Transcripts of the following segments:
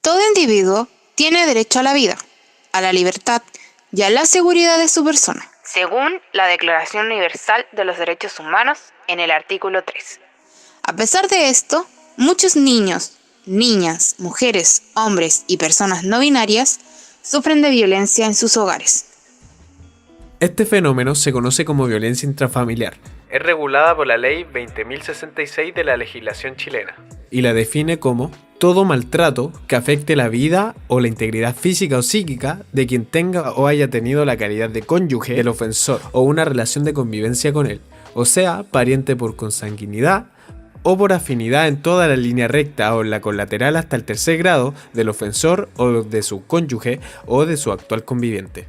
Todo individuo tiene derecho a la vida, a la libertad y a la seguridad de su persona, según la Declaración Universal de los Derechos Humanos en el artículo 3. A pesar de esto, muchos niños, niñas, mujeres, hombres y personas no binarias sufren de violencia en sus hogares. Este fenómeno se conoce como violencia intrafamiliar. Es regulada por la Ley 20.066 de la legislación chilena y la define como todo maltrato que afecte la vida o la integridad física o psíquica de quien tenga o haya tenido la calidad de cónyuge del ofensor o una relación de convivencia con él, o sea, pariente por consanguinidad o por afinidad en toda la línea recta o en la colateral hasta el tercer grado del ofensor o de su cónyuge o de su actual conviviente.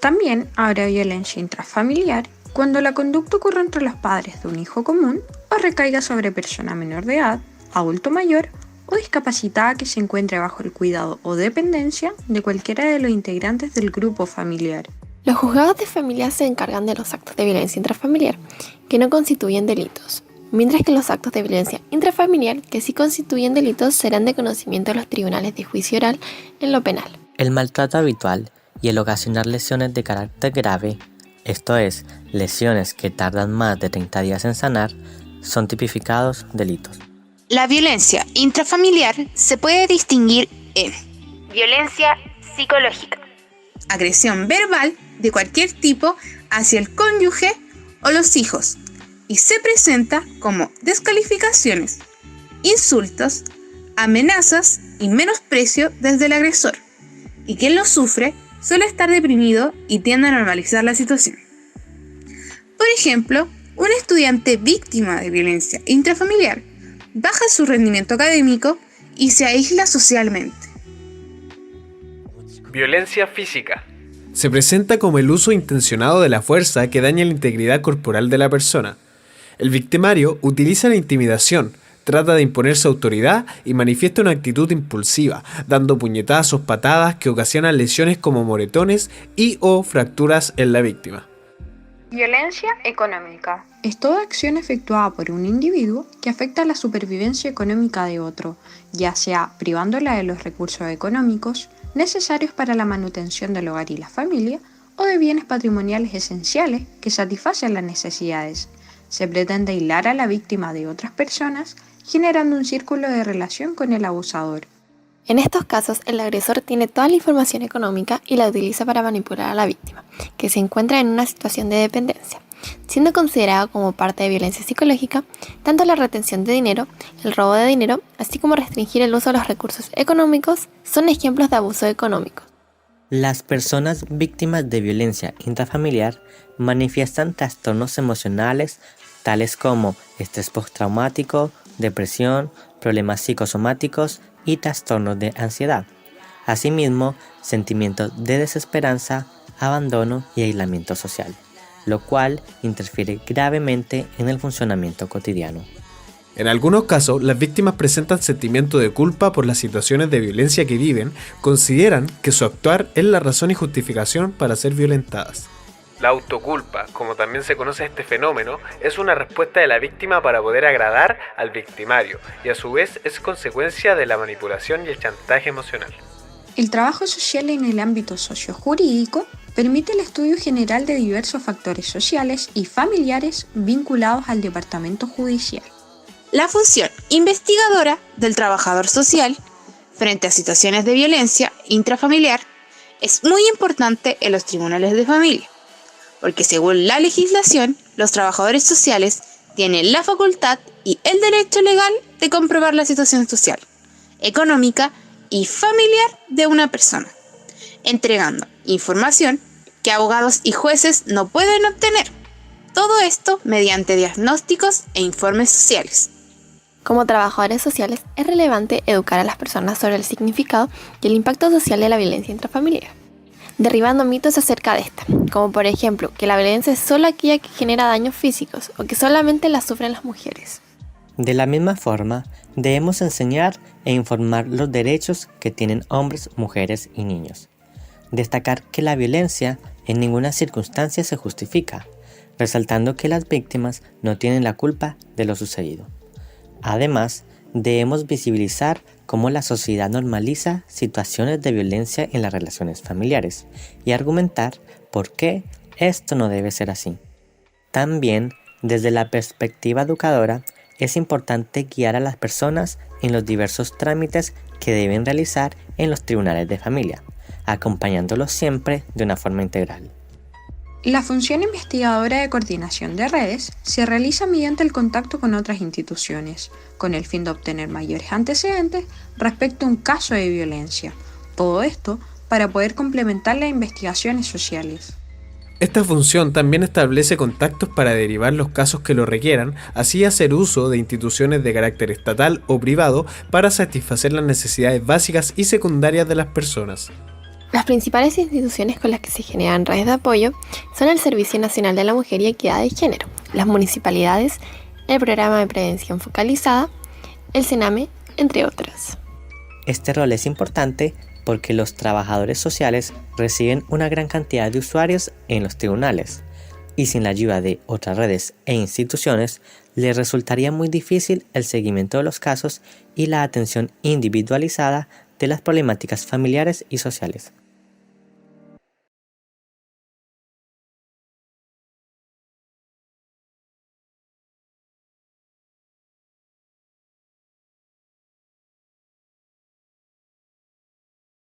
También habrá violencia intrafamiliar cuando la conducta ocurre entre los padres de un hijo común o recaiga sobre persona menor de edad, adulto mayor o discapacitada que se encuentre bajo el cuidado o dependencia de cualquiera de los integrantes del grupo familiar. Los juzgados de familia se encargan de los actos de violencia intrafamiliar, que no constituyen delitos, mientras que los actos de violencia intrafamiliar, que sí constituyen delitos, serán de conocimiento de los tribunales de juicio oral en lo penal. El maltrato habitual y el ocasionar lesiones de carácter grave, esto es, lesiones que tardan más de 30 días en sanar, son tipificados delitos. La violencia intrafamiliar se puede distinguir en violencia psicológica, agresión verbal de cualquier tipo hacia el cónyuge o los hijos, y se presenta como descalificaciones, insultos, amenazas y menosprecio desde el agresor, y quien lo sufre suele estar deprimido y tiende a normalizar la situación. Por ejemplo, un estudiante víctima de violencia intrafamiliar baja su rendimiento académico y se aísla socialmente. Violencia física. Se presenta como el uso intencionado de la fuerza que daña la integridad corporal de la persona. El victimario utiliza la intimidación, trata de imponer su autoridad y manifiesta una actitud impulsiva, dando puñetazos, patadas que ocasionan lesiones como moretones y o fracturas en la víctima. Violencia económica. Es toda acción efectuada por un individuo que afecta a la supervivencia económica de otro, ya sea privándola de los recursos económicos necesarios para la manutención del hogar y la familia, o de bienes patrimoniales esenciales que satisfacen las necesidades. Se pretende aislar a la víctima de otras personas, generando un círculo de relación con el abusador. En estos casos, el agresor tiene toda la información económica y la utiliza para manipular a la víctima, que se encuentra en una situación de dependencia, siendo considerado como parte de violencia psicológica tanto la retención de dinero, el robo de dinero, así como restringir el uso de los recursos económicos, son ejemplos de abuso económico. Las personas víctimas de violencia intrafamiliar manifiestan trastornos emocionales tales como estrés postraumático, depresión, problemas psicosomáticos y trastornos de ansiedad. Asimismo, sentimientos de desesperanza, abandono y aislamiento social, lo cual interfiere gravemente en el funcionamiento cotidiano. En algunos casos, las víctimas presentan sentimiento de culpa por las situaciones de violencia que viven, consideran que su actuar es la razón y justificación para ser violentadas. La autoculpa, como también se conoce este fenómeno, es una respuesta de la víctima para poder agradar al victimario y a su vez es consecuencia de la manipulación y el chantaje emocional. El trabajo social en el ámbito sociojurídico permite el estudio general de diversos factores sociales y familiares vinculados al departamento judicial. La función investigadora del trabajador social frente a situaciones de violencia intrafamiliar es muy importante en los tribunales de familia, porque según la legislación, los trabajadores sociales tienen la facultad y el derecho legal de comprobar la situación social, económica y familiar de una persona, entregando información que abogados y jueces no pueden obtener. Todo esto mediante diagnósticos e informes sociales. Como trabajadores sociales, es relevante educar a las personas sobre el significado y el impacto social de la violencia intrafamiliar, derribando mitos acerca de esta, como por ejemplo que la violencia es solo aquella que genera daños físicos o que solamente la sufren las mujeres. De la misma forma, debemos enseñar e informar los derechos que tienen hombres, mujeres y niños. Destacar que la violencia en ninguna circunstancia se justifica, resaltando que las víctimas no tienen la culpa de lo sucedido. Además, debemos visibilizar cómo la sociedad normaliza situaciones de violencia en las relaciones familiares y argumentar por qué esto no debe ser así. También, desde la perspectiva educadora, es importante guiar a las personas en los diversos trámites que deben realizar en los tribunales de familia, acompañándolos siempre de una forma integral. La función investigadora de coordinación de redes se realiza mediante el contacto con otras instituciones, con el fin de obtener mayores antecedentes respecto a un caso de violencia. Todo esto para poder complementar las investigaciones sociales. Esta función también establece contactos para derivar los casos que lo requieran, así hacer uso de instituciones de carácter estatal o privado para satisfacer las necesidades básicas y secundarias de las personas. Las principales instituciones con las que se generan redes de apoyo son el Servicio Nacional de la Mujer y Equidad de Género, las municipalidades, el Programa de Prevención Focalizada, el CENAME, entre otras. Este rol es importante porque los trabajadores sociales reciben una gran cantidad de usuarios en los tribunales y sin la ayuda de otras redes e instituciones les resultaría muy difícil el seguimiento de los casos y la atención individualizada de las problemáticas familiares y sociales.